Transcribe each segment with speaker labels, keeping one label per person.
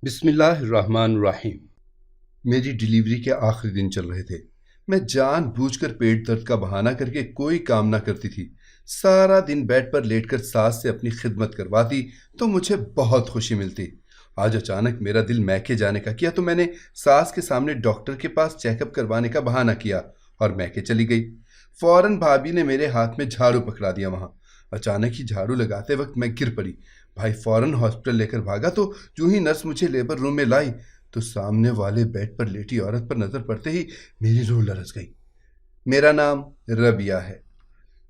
Speaker 1: بسم اللہ الرحمن الرحیم۔ میری ڈیلیوری کے آخری دن چل رہے تھے۔ میں جان بوجھ کر پیٹ درد کا بہانہ کر کے کوئی کام نہ کرتی تھی۔ سارا دن بیڈ پر لیٹ کر ساس سے اپنی خدمت کرواتی تو مجھے بہت خوشی ملتی۔ آج اچانک میرا دل میکے جانے کا کیا تو میں نے ساس کے سامنے ڈاکٹر کے پاس چیک اپ کروانے کا بہانہ کیا اور میکے چلی گئی۔ فوراً بھابھی نے میرے ہاتھ میں جھاڑو پکڑا دیا۔ وہاں اچانک ہی جھاڑو لگاتے وقت میں گر پڑی۔ بھائی فوراً ہاسپٹل لے کر بھاگا تو جو ہی نرس مجھے لیبر روم میں لائی تو سامنے والے بیڈ پر لیٹی عورت پر نظر پڑتے ہی میری روح لرز گئی۔ میرا نام ربیہ ہے۔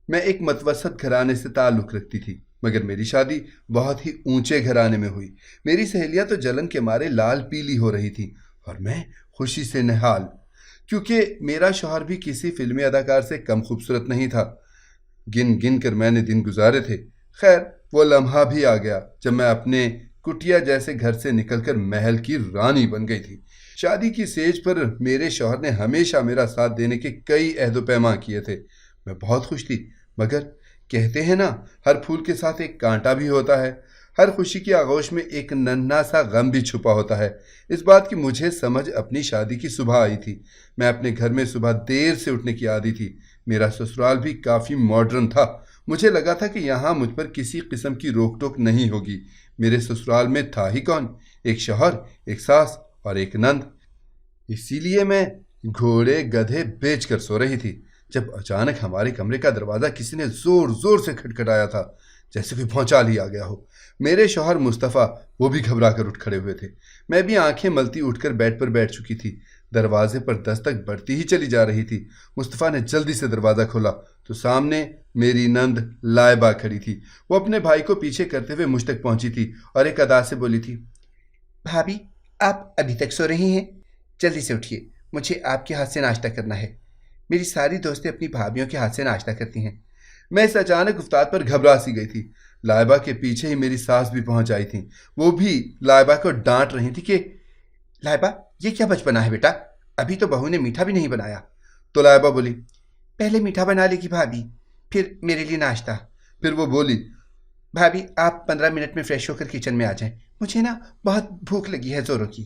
Speaker 1: میں ایک متوسط گھرانے سے تعلق رکھتی تھی، مگر میری شادی بہت ہی اونچے گھرانے میں ہوئی۔ میری سہیلیاں تو جلن کے مارے لال پیلی ہو رہی تھی اور میں خوشی سے نہال، کیونکہ میرا شوہر بھی کسی فلمی اداکار سے کم خوبصورت نہیں تھا۔ گن گن کر میں نے دن گزارے تھے۔ خیر وہ لمحہ بھی آ گیا جب میں اپنے کٹیا جیسے گھر سے نکل کر محل کی رانی بن گئی تھی۔ شادی کی سیج پر میرے شوہر نے ہمیشہ میرا ساتھ دینے کے کئی عہد و پیما کیے تھے۔ میں بہت خوش تھی، مگر کہتے ہیں نا ہر پھول کے ساتھ ایک کانٹا بھی ہوتا ہے۔ ہر خوشی کی آغوش میں ایک ننھا سا غم بھی چھپا ہوتا ہے۔ اس بات کی مجھے سمجھ اپنی شادی کی صبح آئی تھی۔ میں اپنے گھر میں صبح دیر سے اٹھنے کی عادی تھی۔ میرا سسرال بھی کافی ماڈرن تھا۔ مجھے لگا تھا کہ یہاں مجھ پر کسی قسم کی روک ٹوک نہیں ہوگی۔ میرے سسرال میں تھا ہی کون؟ ایک شوہر، ایک ساس اور ایک نند۔ اسی لیے میں گھوڑے گدھے بیچ کر سو رہی تھی جب اچانک ہمارے کمرے کا دروازہ کسی نے زور زور سے کھٹکھٹایا تھا، جیسے کوئی بھونچال ہی آ گیا ہو۔ میرے شوہر مصطفیٰ وہ بھی گھبرا کر اٹھ کھڑے ہوئے تھے۔ میں بھی آنکھیں ملتی اٹھ کر بیڈ پر بیٹھ چکی تھی۔ دروازے پر دستک بڑھتی ہی چلی جا رہی تھی۔ مصطفیٰ نے جلدی سے دروازہ کھولا تو سامنے میری نند لائبہ کھڑی تھی۔ وہ اپنے بھائی کو پیچھے کرتے ہوئے مجھ تک پہنچی تھی اور ایک ادا سے بولی تھی، بھابھی آپ ابھی تک سو رہی ہیں؟ جلدی سے اٹھیے، مجھے آپ کے ہاتھ سے ناشتہ کرنا ہے۔ میری ساری دوستیں اپنی بھابھیوں کے ہاتھ سے ناشتہ کرتی ہیں۔ میں اس اچانک گفتار پر گھبرا سی گئی تھی۔ لائبہ کے پیچھے ہی میری ساس بھی پہنچ آئی تھیں۔ وہ بھی لائبہ کو ڈانٹ رہی تھی کہ لائبہ یہ کیا بچپنا ہے بیٹا، ابھی تو بہو نے میٹھا بھی نہیں بنایا۔ تو لائبہ بولی، پہلے میٹھا بنا لے گی بھابھی، پھر میرے لیے ناشتہ۔ پھر وہ بولی، بھابھی آپ 15 منٹ میں فریش ہو کر کچن میں آ جائیں، مجھے نا بہت بھوک لگی ہے زوروں کی۔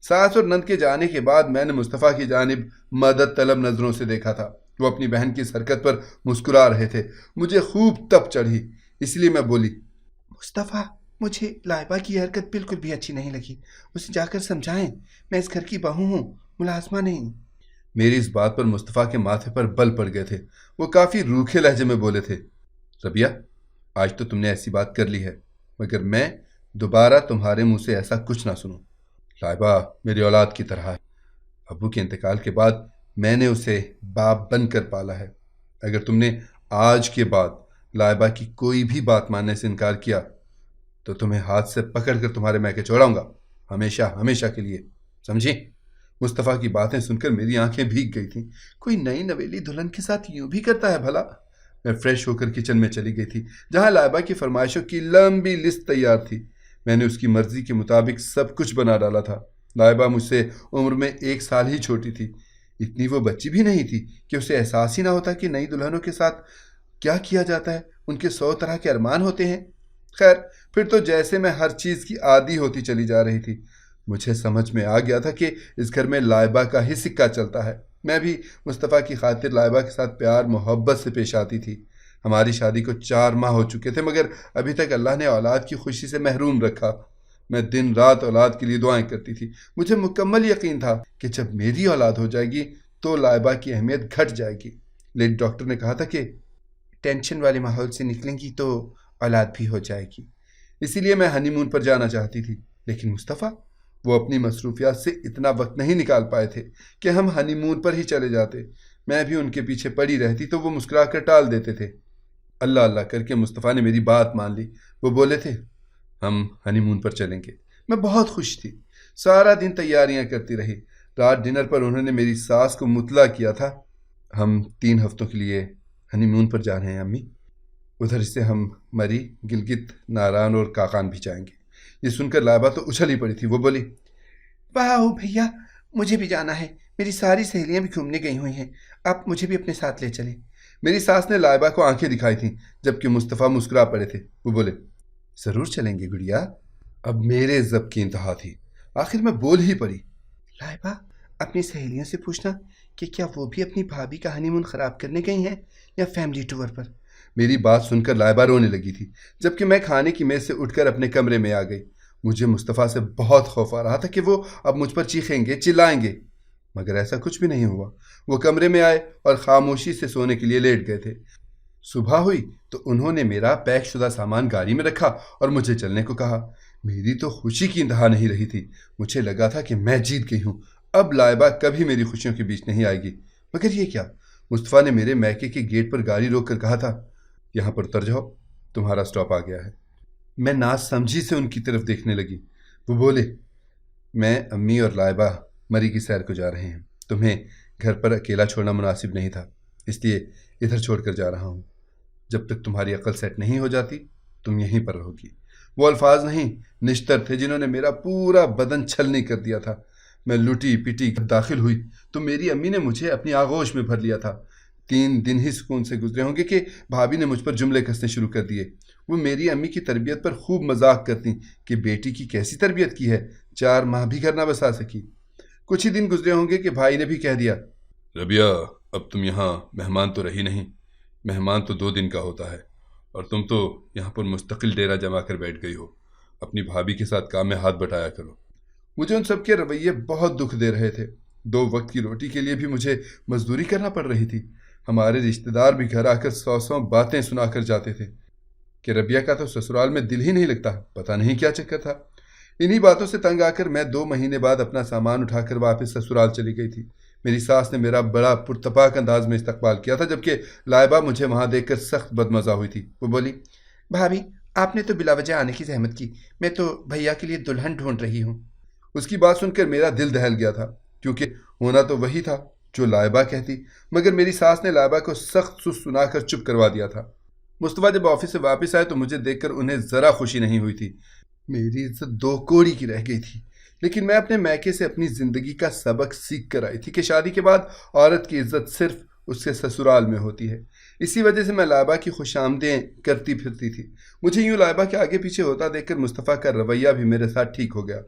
Speaker 1: ساس اور نند کے جانے کے بعد میں نے مصطفیٰ کی جانب مدد طلب نظروں سے دیکھا تھا۔ وہ اپنی بہن کی اس حرکت پر مسکرا رہے تھے۔ مجھے خوب تپ چڑھی، اس لیے میں بولی، مصطفیٰ مجھے لائبہ کی حرکت بالکل بھی اچھی نہیں لگی، اسے جا کر سمجھائیں، میں اس گھر کی بہو ہوں، ملازمہ نہیں۔ میری اس بات پر مصطفیٰ کے ماتھے پر بل پڑ گئے تھے۔ وہ کافی روکھے لہجے میں بولے تھے، ربیہ آج تو تم نے ایسی بات کر لی ہے، مگر میں دوبارہ تمہارے منہ سے ایسا کچھ نہ سنوں۔ لائبہ میری اولاد کی طرح ہے۔ ابو کے انتقال کے بعد میں نے اسے باپ بن کر پالا ہے۔ اگر تم نے آج کے بعد لائبہ کی کوئی بھی بات ماننے سے انکار کیا تو تمہیں ہاتھ سے پکڑ کر تمہارے میکے چھوڑاؤں گا، ہمیشہ ہمیشہ کے لیے، سمجھی؟ مصطفیٰ کی باتیں سن کر میری آنکھیں بھیگ گئی تھیں۔ کوئی نئی نویلی دلہن کے ساتھ یوں بھی کرتا ہے بھلا؟ میں فریش ہو کر کچن میں چلی گئی تھی، جہاں لائبہ کی فرمائشوں کی لمبی لسٹ تیار تھی۔ میں نے اس کی مرضی کے مطابق سب کچھ بنا ڈالا تھا۔ لائبہ مجھ سے عمر میں 1 سال ہی چھوٹی تھی۔ اتنی وہ بچی بھی نہیں تھی کہ اسے احساس ہی نہ ہوتا کہ نئی دلہنوں کے ساتھ کیا کیا جاتا ہے، ان کے 100 طرح کے ارمان ہوتے ہیں۔ خیر پھر تو جیسے میں ہر چیز کی عادی ہوتی چلی جا رہی تھی۔ مجھے سمجھ میں آ گیا تھا کہ اس گھر میں لائبہ کا ہی سکہ چلتا ہے۔ میں بھی مصطفیٰ کی خاطر لائبہ کے ساتھ پیار محبت سے پیش آتی تھی۔ ہماری شادی کو 4 ماہ ہو چکے تھے، مگر ابھی تک اللہ نے اولاد کی خوشی سے محروم رکھا۔ میں دن رات اولاد کے لیے دعائیں کرتی تھی۔ مجھے مکمل یقین تھا کہ جب میری اولاد ہو جائے گی تو لائبہ کی اہمیت گھٹ جائے گی۔ لیڈی ڈاکٹر نے کہا تھا کہ ٹینشن والے ماحول سے نکلیں گی تو اولاد بھی ہو جائے گی۔ اسی لیے میں ہنی مون پر جانا چاہتی تھی، لیکن مصطفیٰ وہ اپنی مصروفیات سے اتنا وقت نہیں نکال پائے تھے کہ ہم ہنی مون پر ہی چلے جاتے۔ میں بھی ان کے پیچھے پڑی رہتی تو وہ مسکرا کر ٹال دیتے تھے۔ اللہ اللہ کر کے مصطفیٰ نے میری بات مان لی۔ وہ بولے تھے، ہم ہنی مون پر چلیں گے۔ میں بہت خوش تھی، سارا دن تیاریاں کرتی رہی۔ رات ڈنر پر انہوں نے میری ساس کو مطلع کیا تھا، ہم 3 ہفتوں کے لیے ہنی مون پر جا رہے ہیں امی، ادھر سے ہم مری، گلگت، ناران اور کاکان بھی جائیں گے۔ یہ سن کر لائبہ تو اچھل ہی پڑی تھی۔ وہ بولی، واہ بھیا مجھے بھی جانا ہے، میری ساری سہیلیاں بھی گھومنے گئی ہوئی ہیں، آپ مجھے بھی اپنے ساتھ لے چلیں۔ میری ساس نے لائبہ کو آنکھیں دکھائی تھیں جبکہ مصطفیٰ مسکرا پڑے تھے۔ وہ بولے، ضرور چلیں گے گڑیا۔ اب میرے ضبط کی انتہا تھی۔ آخر میں بول ہی پڑی،
Speaker 2: لائبہ، اپنی سہیلیوں سے پوچھنا کہ کیا وہ بھی اپنی بھابھی کا ہنی مون خراب کرنے گئی ہیں یا فیملی ٹور پر۔
Speaker 1: میری بات سن کر لائبہ رونے لگی تھی، جبکہ میں کھانے کی میز سے اٹھ کر اپنے کمرے میں آ گئی۔ مجھے مصطفیٰ سے بہت خوف آ رہا تھا کہ وہ اب مجھ پر چیخیں گے، چلائیں گے، مگر ایسا کچھ بھی نہیں ہوا۔ وہ کمرے میں آئے اور خاموشی سے سونے کے لیے لیٹ گئے تھے۔ صبح ہوئی تو انہوں نے میرا پیک شدہ سامان گاڑی میں رکھا اور مجھے چلنے کو کہا۔ میری تو خوشی کی انتہا نہیں رہی تھی، مجھے لگا تھا کہ میں جیت گئی ہوں، اب لائبہ کبھی میری خوشیوں کے بیچ نہیں آئے گی۔ مگر یہ کیا؟ مصطفیٰ نے میرے میکے کے گیٹ پر گاڑی روک کر کہا تھا، یہاں پر اتر جاؤ، تمہارا سٹاپ آ گیا ہے۔ میں نا سمجھی سے ان کی طرف دیکھنے لگی۔ وہ بولے، میں، امی اور لائبہ مری کی سیر کو جا رہے ہیں، تمہیں گھر پر اکیلا چھوڑنا مناسب نہیں تھا، اس لیے ادھر چھوڑ کر جا رہا ہوں۔ جب تک تمہاری عقل سیٹ نہیں ہو جاتی تم یہیں پر رہو گی۔ وہ الفاظ نہیں، نشتر تھے جنہوں نے میرا پورا بدن چھلنی کر دیا تھا۔ میں لٹی پٹی داخل ہوئی تو میری امی نے مجھے اپنی آغوش میں بھر لیا تھا۔ 3 دن ہی سکون سے گزرے ہوں گے کہ بھابھی نے مجھ پر جملے کسنے شروع کر دیے۔ وہ میری امی کی تربیت پر خوب مذاق کرتی کہ بیٹی کی کیسی تربیت کی ہے، 4 ماہ بھی گھر نہ بسا سکی۔ کچھ ہی دن گزرے ہوں گے کہ بھائی نے بھی کہہ دیا، ربیہ اب تم یہاں مہمان تو رہی نہیں، مہمان تو 2 دن کا ہوتا ہے، اور تم تو یہاں پر مستقل ڈیرا جما کر بیٹھ گئی ہو، اپنی بھابھی کے ساتھ کام میں ہاتھ بٹایا کرو۔ مجھے ان سب کے رویے بہت دکھ دے رہے تھے۔ 2 وقت کی روٹی کے لیے بھی مجھے مزدوری کرنا پڑ رہی تھی۔ ہمارے رشتہ دار بھی گھر آ کر 100 باتیں سنا کر جاتے تھے کہ ربیہ کا تو سسرال میں دل ہی نہیں لگتا، پتہ نہیں کیا چکر تھا۔ انہی باتوں سے تنگ آ کر میں 2 مہینے بعد اپنا سامان اٹھا کر واپس سسرال چلی گئی تھی۔ میری ساس نے میرا بڑا پرتپاک انداز میں استقبال کیا تھا، جبکہ لائبہ مجھے وہاں دیکھ کر سخت بدمزہ ہوئی تھی۔ وہ بولی،
Speaker 2: بھابھی، آپ نے تو بلا وجہ آنے کی زحمت کی، میں تو بھیا کے لیے دلہن ڈھونڈ رہی ہوں۔
Speaker 1: اس کی بات سن کر میرا دل دہل گیا تھا، کیونکہ ہونا تو وہی تھا جو لائبہ کہتی، مگر میری ساس نے لائبہ کو سخت سنا کر چپ کروا دیا تھا۔ مصطفیٰ جب آفس سے واپس آئے تو مجھے دیکھ کر انہیں ذرا خوشی نہیں ہوئی تھی۔ میری عزت 2 کوڑی کی رہ گئی تھی، لیکن میں اپنے میکے سے اپنی زندگی کا سبق سیکھ کر آئی تھی کہ شادی کے بعد عورت کی عزت صرف اس کے سسرال میں ہوتی ہے۔ اسی وجہ سے میں لائبہ کی خوش آمدیں کرتی پھرتی تھی۔ مجھے یوں لائبہ کے آگے پیچھے ہوتا دیکھ کر مصطفیٰ کا رویہ بھی میرے ساتھ ٹھیک ہو گیا۔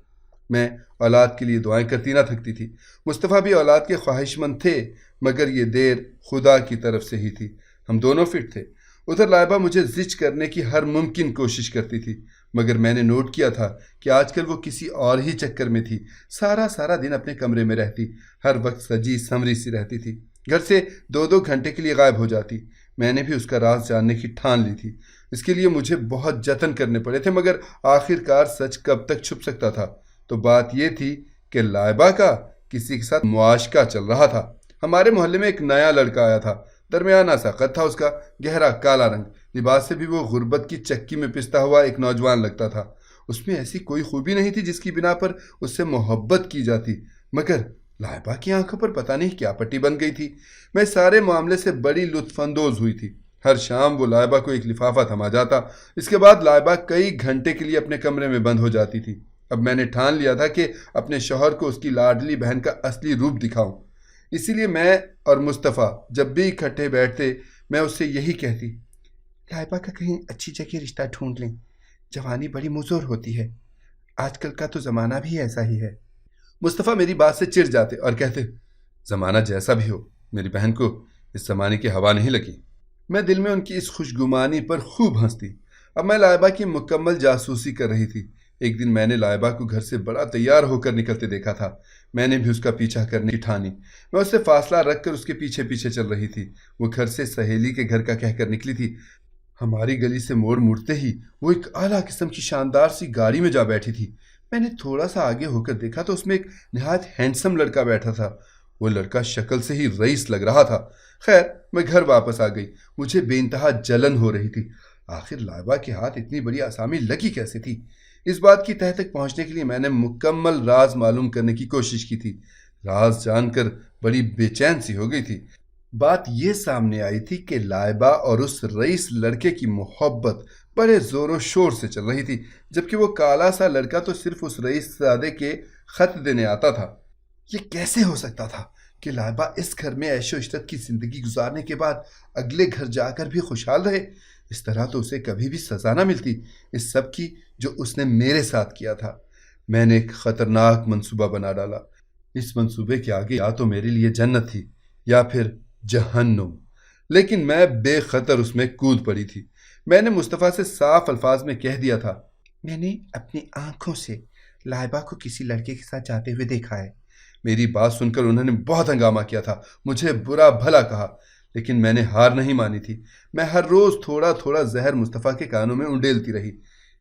Speaker 1: میں اولاد کے لیے دعائیں کرتی نہ تھکتی تھی۔ مصطفیٰ بھی اولاد کے خواہش مند تھے، مگر یہ دیر خدا کی طرف سے ہی تھی۔ ہم دونوں فٹ تھے۔ ادھر لائبہ مجھے زچ کرنے کی ہر ممکن کوشش کرتی تھی، مگر میں نے نوٹ کیا تھا کہ آج کل وہ کسی اور ہی چکر میں تھی۔ سارا دن اپنے کمرے میں رہتی، ہر وقت سجی سمری سی رہتی تھی، گھر سے 2 گھنٹے کے لیے غائب ہو جاتی۔ میں نے بھی اس کا راز جاننے کی ٹھان لی تھی۔ اس کے لیے مجھے بہت جتن کرنے پڑے تھے، مگر آخر کار سچ کب تک چھپ سکتا تھا؟ تو بات یہ تھی کہ لائبہ کا کسی کے ساتھ معاشقہ چل رہا تھا۔ ہمارے محلے میں ایک نیا لڑکا آیا تھا، درمیانہ سا قد تھا اس کا، گہرا کالا رنگ، لباس سے بھی وہ غربت کی چکی میں پستا ہوا ایک نوجوان لگتا تھا۔ اس میں ایسی کوئی خوبی نہیں تھی جس کی بنا پر اس سے محبت کی جاتی، مگر لائبہ کی آنکھوں پر پتہ نہیں کیا پٹی بن گئی تھی۔ میں سارے معاملے سے بڑی لطف اندوز ہوئی تھی۔ ہر شام وہ لائبہ کو ایک لفافہ تھما جاتا، اس کے بعد لائبہ کئی گھنٹے کے لیے اپنے کمرے میں بند ہو جاتی تھی۔ اب میں نے ٹھان لیا تھا کہ اپنے شوہر کو اس کی لاڈلی بہن کا اصلی روپ دکھاؤں۔ اسی لیے میں اور مصطفیٰ جب بھی اکٹھے بیٹھتے میں اس سے یہی کہتی،
Speaker 2: لائبہ کا کہیں اچھی جگہ رشتہ ڈھونڈ لیں، جوانی بڑی مزور ہوتی ہے، آج کل کا تو زمانہ بھی ایسا ہی ہے۔
Speaker 1: مصطفیٰ میری بات سے چڑ جاتے اور کہتے، زمانہ جیسا بھی ہو، میری بہن کو اس زمانے کی ہوا نہیں لگی۔ میں دل میں ان کی اس خوشگمانی پر خوب ہنستی۔ اب میں لائبہ کی مکمل جاسوسی کر رہی تھی۔ ایک دن میں نے لائبہ کو گھر سے بڑا تیار ہو کر نکلتے دیکھا تھا۔ میں نے بھی اس کا پیچھا کرنے کی ٹھانی۔ میں اس سے فاصلہ رکھ کر اس کے پیچھے پیچھے چل رہی تھی۔ وہ گھر سے سہیلی کے گھر کا کہہ کر نکلی تھی۔ ہماری گلی سے موڑ مڑتے ہی وہ ایک اعلیٰ قسم کی شاندار سی گاڑی میں جا بیٹھی تھی۔ میں نے تھوڑا سا آگے ہو کر دیکھا تو اس میں ایک نہایت ہینڈسم لڑکا بیٹھا تھا۔ وہ لڑکا شکل سے ہی رئیس لگ رہا تھا۔ خیر، میں گھر واپس آ گئی۔ مجھے بے انتہا جلن ہو رہی تھی۔ آخر لائبہ کے ہاتھ اتنی بڑی آسامی لگی کیسے تھی؟ اس بات کی تہہ تک پہنچنے کے لیے میں نے مکمل راز معلوم کرنے کی کوشش کی تھی۔ راز جان کر بڑی بے چین سی ہو گئی تھی۔ بات یہ سامنے آئی تھی کہ لائبہ اور اس رئیس لڑکے کی محبت بڑے زور و شور سے چل رہی تھی، جبکہ وہ کالا سا لڑکا تو صرف اس رئیس زادے کے خط دینے آتا تھا۔ یہ کیسے ہو سکتا تھا کہ لائبہ اس گھر میں عیش و عشرت کی زندگی گزارنے کے بعد اگلے گھر جا کر بھی خوشحال رہے؟ اس طرح تو اسے کبھی بھی سزا نہ ملتی، اس سب کی جو اس نے میرے ساتھ کیا تھا۔ میں نے ایک خطرناک منصوبہ بنا ڈالا۔ اس منصوبے کے آگے یا تو میرے لیے جنت تھی یا پھر جہنم، لیکن میں بے خطر اس میں کود پڑی تھی۔ میں نے مصطفیٰ سے صاف الفاظ میں کہہ دیا تھا،
Speaker 2: میں نے اپنی آنکھوں سے لائبہ کو کسی لڑکے کے ساتھ جاتے ہوئے دیکھا ہے۔
Speaker 1: میری بات سن کر انہوں نے بہت ہنگامہ کیا تھا، مجھے برا بھلا کہا، لیکن میں نے ہار نہیں مانی تھی۔ میں ہر روز تھوڑا تھوڑا زہر مصطفیٰ کے کانوں میں انڈیلتی رہی۔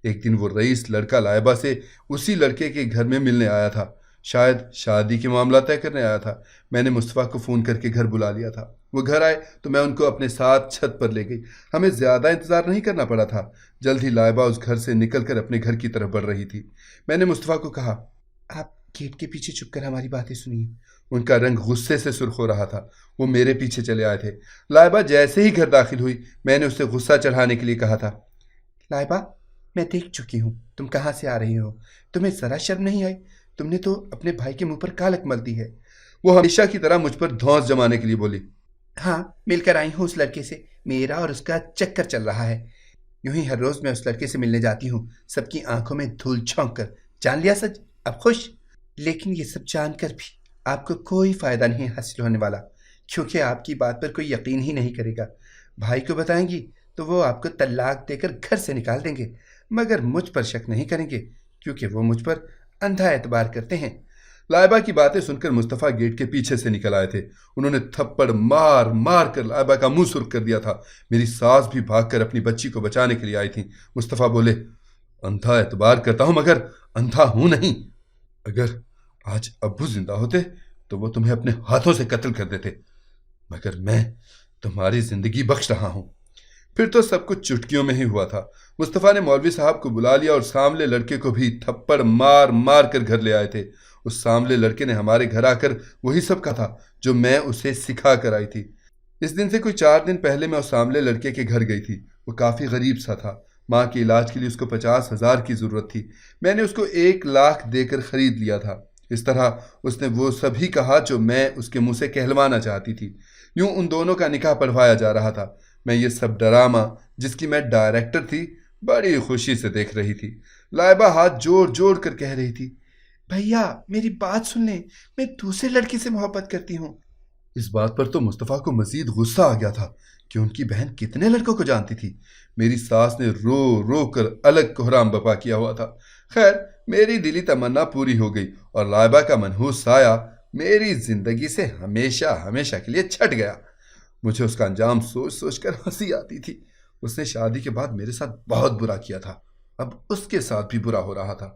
Speaker 1: ایک دن وہ رئیس لڑکا لائبہ سے اسی لڑکے کے گھر میں ملنے آیا تھا، شاید شادی کے معاملہ طے کرنے آیا تھا۔ میں نے مصطفیٰ کو فون کر کے گھر بلا لیا تھا۔ وہ گھر آئے تو میں ان کو اپنے ساتھ چھت پر لے گئی۔ ہمیں زیادہ انتظار نہیں کرنا پڑا تھا، جلد ہی لائبہ اس گھر سے نکل کر اپنے گھر کی طرف بڑھ رہی تھی۔ میں نے مصطفیٰ کو کہا،
Speaker 2: آپ گیٹ کے پیچھے چھپ کر ہماری باتیں سنیے۔
Speaker 1: ان کا رنگ غصے سے سرخ ہو رہا تھا۔ وہ میرے پیچھے چلے آئے تھے۔ لائبہ جیسے ہی گھر داخل ہوئی، میں نے اسے غصہ چڑھانے کے لیے کہا تھا،
Speaker 2: لائبہ، میں دیکھ چکی ہوں تم کہاں سے آ رہی ہو، تمہیں ذرا شرم نہیں آئی؟ تم نے تو اپنے بھائی کے منہ پر کالک مل دی ہے۔
Speaker 1: وہ ہمیشہ کی طرح مجھ پر دھونس جمانے کے لیے بولی،
Speaker 2: ہاں، مل کر آئی ہوں اس لڑکے سے، میرا اور اس کا چکر چل رہا ہے۔ یوں ہی ہر روز میں اس لڑکے سے ملنے جاتی ہوں، سب کی آنکھوں میں دھول جھونک کر۔ جان لیا سچ؟ اب خوش؟ لیکن یہ سب جان کر بھی آپ کو کوئی فائدہ نہیں حاصل ہونے والا، کیونکہ آپ کی بات پر کوئی یقین ہی نہیں کرے گا۔ بھائی کو بتائیں گی تو وہ آپ کو طلاق دے کر گھر سے نکال دیں گے، مگر مجھ پر شک نہیں کریں گے، کیونکہ وہ مجھ پر اندھا اعتبار کرتے ہیں۔
Speaker 1: لائبہ کی باتیں سن کر مصطفیٰ گیٹ کے پیچھے سے نکل آئے تھے۔ انہوں نے تھپڑ مار مار کر لائبہ کا منہ سرخ کر دیا تھا۔ میری ساس بھی بھاگ کر اپنی بچی کو بچانے کے لیے آئی تھیں۔ مصطفیٰ بولے، اندھا اعتبار کرتا ہوں مگر اندھا ہوں نہیں۔ اگر آج ابو زندہ ہوتے تو وہ تمہیں اپنے ہاتھوں سے قتل کر دیتے، مگر میں تمہاری زندگی بخش رہا ہوں۔ پھر تو سب کچھ چٹکیوں میں ہی ہوا تھا۔ مصطفیٰ نے مولوی صاحب کو بلا لیا اور سامنے لڑکے کو بھی تھپڑ مار مار کر گھر لے آئے تھے۔ اس سامنے لڑکے نے ہمارے گھر آ کر وہی سب کہا تھا جو میں اسے سکھا کر آئی تھی۔ اس دن سے کوئی 4 دن پہلے میں اس سامنے لڑکے کے گھر گئی تھی۔ وہ کافی غریب سا تھا۔ ماں کے علاج کے لیے اس کو 50,000 کی ضرورت تھی۔ میں نے اس کو 1 لاکھ دے کر خرید لیا تھا۔ اس طرح اس نے وہ سب ہی کہا جو میں اس کے منہ سے کہلوانا چاہتی تھی۔ یوں ان دونوں کا نکاح پڑھوایا جا رہا تھا۔ میں یہ سب ڈرامہ، جس کی میں ڈائریکٹر تھی، بڑی خوشی سے دیکھ رہی تھی۔ لائبہ ہاتھ جوڑ جوڑ کر کہہ رہی تھی،
Speaker 2: بھیا میری بات سن لیں، میں دوسرے لڑکی سے محبت کرتی ہوں۔
Speaker 1: اس بات پر تو مصطفیٰ کو مزید غصہ آ گیا تھا کہ ان کی بہن کتنے لڑکوں کو جانتی تھی۔ میری ساس نے رو رو کر الگ کوہرام بپا کیا ہوا تھا۔ خیر، میری دلی تمنا پوری ہو گئی اور لائبہ کا منحوس سایہ میری زندگی سے ہمیشہ ہمیشہ کے لیے چھٹ گیا۔ مجھے اس کا انجام سوچ سوچ کر ہنسی آتی تھی۔ اس نے شادی کے بعد میرے ساتھ بہت برا کیا تھا، اب اس کے ساتھ بھی برا ہو رہا تھا۔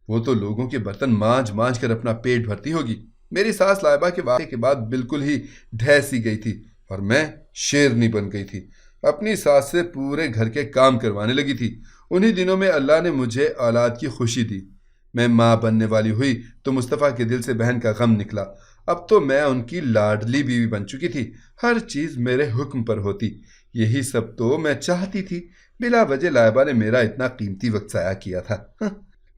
Speaker 1: وہ تو لوگوں کے برتن مانج مانج کر اپنا پیٹ بھرتی ہوگی۔ میری ساس لائبہ کے واقعے کے بعد بالکل ہی ڈھہ سی گئی تھی اور میں شیرنی بن گئی تھی۔ اپنی ساس سے پورے گھر کے کام کروانے لگی تھی۔ انہی دنوں میں اللہ نے مجھے اولاد کی خوشی دی۔ میں ماں بننے والی ہوئی تو مصطفیٰ کے دل سے بہن کا غم نکلا۔ اب تو میں ان کی لاڈلی بیوی بن چکی تھی، ہر چیز میرے حکم پر ہوتی۔ یہی سب تو میں چاہتی تھی۔ بلا وجہ لائبہ نے میرا اتنا قیمتی وقت ضائع کیا تھا۔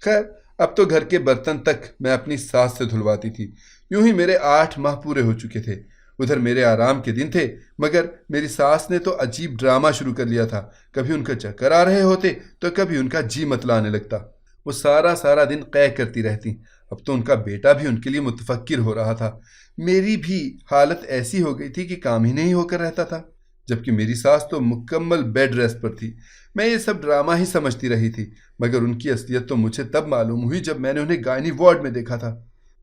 Speaker 1: خیر، اب تو گھر کے برتن تک میں اپنی ساس سے دھلواتی تھی۔ یوں ہی میرے 8 ماہ پورے ہو چکے تھے۔ ادھر میرے آرام کے دن تھے، مگر میری ساس نے تو عجیب ڈرامہ شروع کر لیا تھا۔ کبھی ان کا چکر آ رہے ہوتے تو کبھی ان کا جی متلانے لگتا۔ وہ سارا دن قے کرتی رہتی۔ اب تو ان کا بیٹا بھی ان کے لیے متفکر ہو رہا تھا۔ میری بھی حالت ایسی ہو گئی تھی کہ کام ہی نہیں ہو کر رہتا تھا، جبکہ میری ساس تو مکمل بیڈ ریسٹ پر تھی۔ میں یہ سب ڈرامہ ہی سمجھتی رہی تھی، مگر ان کی اصلیت تو مجھے تب معلوم ہوئی جب میں نے انہیں گائنی وارڈ میں دیکھا تھا۔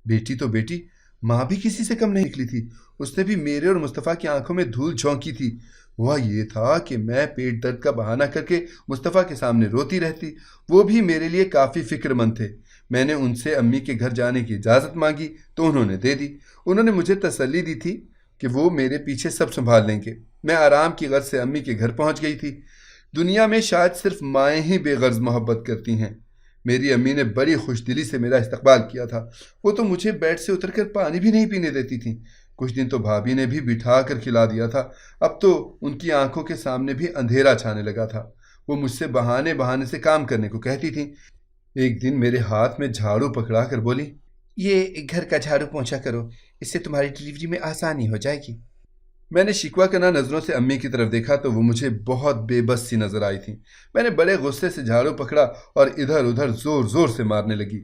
Speaker 1: بیٹی تو بیٹی، ماں بھی کسی سے کم نہیں نکلی تھی۔ اس نے بھی میرے اور مصطفیٰ کی آنکھوں میں دھول جھونکی تھی۔ ہوا یہ تھا کہ میں پیٹ درد کا بہانہ کر کے مصطفیٰ کے سامنے روتی رہتی۔ وہ بھی میرے لیے کافی فکر مند تھے۔ میں نے ان سے امی کے گھر جانے کی اجازت مانگی تو انہوں نے دے دی۔ انہوں نے مجھے تسلی دی تھی کہ وہ میرے پیچھے سب سنبھال لیں گے۔ میں آرام کی غرض سے امی کے گھر پہنچ گئی تھی۔ دنیا میں شاید صرف مائیں ہی بے غرض محبت کرتی ہیں۔ میری امی نے بڑی خوش دلی سے میرا استقبال کیا تھا۔ وہ تو مجھے بیڈ سے اتر کر پانی بھی نہیں پینے دیتی تھیں۔ کچھ دن تو بھابھی نے بھی بٹھا کر کھلا دیا تھا۔ اب تو ان کی آنکھوں کے سامنے بھی اندھیرا چھانے لگا تھا۔ وہ مجھ سے بہانے سے کام کرنے کو کہتی تھیں۔ ایک دن میرے ہاتھ میں جھاڑو پکڑا کر بولی،
Speaker 2: یہ گھر کا جھاڑو پونچھا کرو، اس سے تمہاری ڈلیوری میں آسانی ہو جائے گی۔
Speaker 1: میں نے شکوہ کرنا نظروں سے امی کی طرف دیکھا تو وہ مجھے بہت بے بس سی نظر آئی تھی۔ میں نے بڑے غصے سے جھاڑو پکڑا اور ادھر ادھر زور زور سے مارنے لگی۔